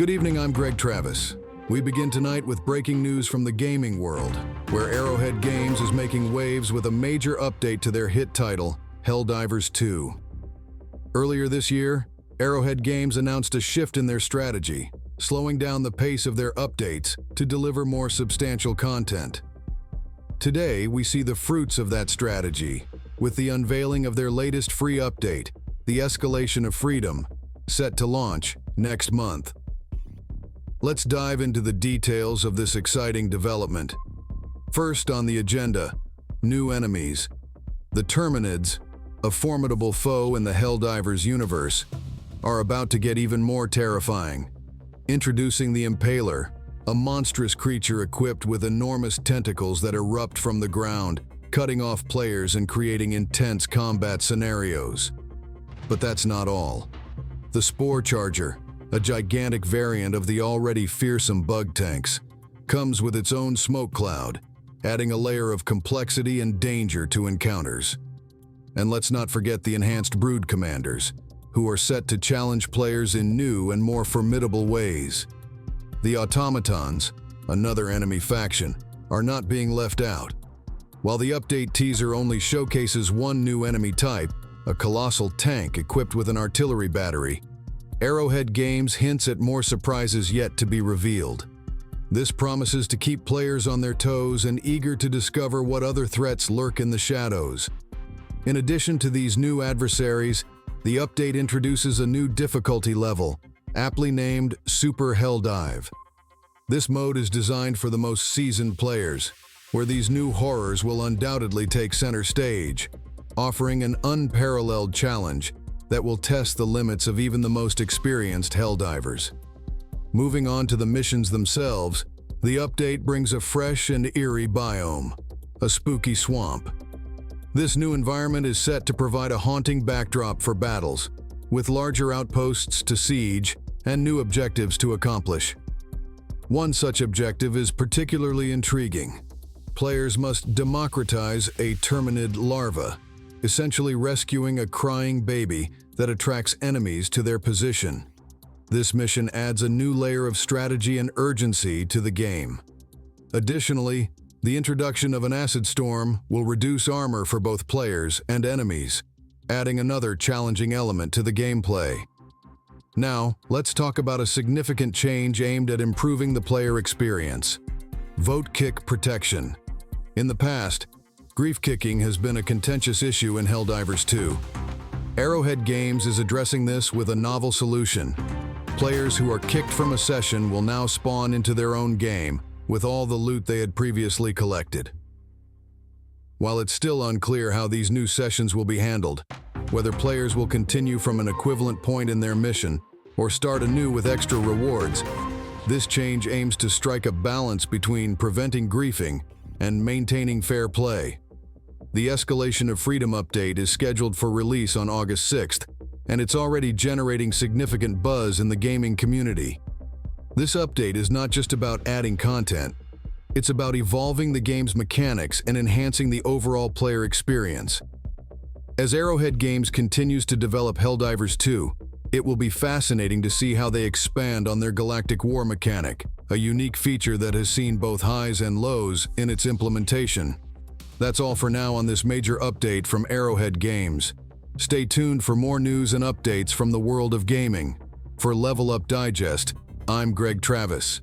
Good evening, I'm Greg Travis. We begin tonight with breaking news from the gaming world, where Arrowhead Games is making waves with a major update to their hit title, Helldivers 2. Earlier this year, Arrowhead Games announced a shift in their strategy, slowing down the pace of their updates to deliver more substantial content. Today, we see the fruits of that strategy, with the unveiling of their latest free update, the Escalation of Freedom, set to launch next month. Let's dive into the details of this exciting development. First on the agenda, new enemies. The Terminids, a formidable foe in the Helldivers universe, are about to get even more terrifying. Introducing the Impaler, a monstrous creature equipped with enormous tentacles that erupt from the ground, cutting off players and creating intense combat scenarios. But that's not all. The Spore Charger, a gigantic variant of the already fearsome bug tanks, comes with its own smoke cloud, adding a layer of complexity and danger to encounters. And let's not forget the enhanced brood commanders, who are set to challenge players in new and more formidable ways. The Automatons, another enemy faction, are not being left out. While the update teaser only showcases one new enemy type, a colossal tank equipped with an artillery battery, Arrowhead Games hints at more surprises yet to be revealed. This promises to keep players on their toes and eager to discover what other threats lurk in the shadows. In addition to these new adversaries, the update introduces a new difficulty level, aptly named Super Helldive. This mode is designed for the most seasoned players, where these new horrors will undoubtedly take center stage, offering an unparalleled challenge that will test the limits of even the most experienced Helldivers. Moving on to the missions themselves, the update brings a fresh and eerie biome, a spooky swamp. This new environment is set to provide a haunting backdrop for battles, with larger outposts to siege and new objectives to accomplish. One such objective is particularly intriguing. Players must democratize a Terminid larva, essentially rescuing a crying baby that attracts enemies to their position. This mission adds a new layer of strategy and urgency to the game. Additionally, the introduction of an acid storm will reduce armor for both players and enemies, adding another challenging element to the gameplay. Now, let's talk about a significant change aimed at improving the player experience: vote kick protection. In the past, grief kicking has been a contentious issue in Helldivers 2. Arrowhead Games is addressing this with a novel solution. Players who are kicked from a session will now spawn into their own game with all the loot they had previously collected. While it's still unclear how these new sessions will be handled, whether players will continue from an equivalent point in their mission or start anew with extra rewards, this change aims to strike a balance between preventing griefing and maintaining fair play. The Escalation of Freedom update is scheduled for release on August 6th, and it's already generating significant buzz in the gaming community. This update is not just about adding content, it's about evolving the game's mechanics and enhancing the overall player experience. As Arrowhead Games continues to develop Helldivers 2, it will be fascinating to see how they expand on their galactic war mechanic, a unique feature that has seen both highs and lows in its implementation. That's all for now on this major update from Arrowhead Games. Stay tuned for more news and updates from the world of gaming. For Level Up Digest, I'm Greg Travis.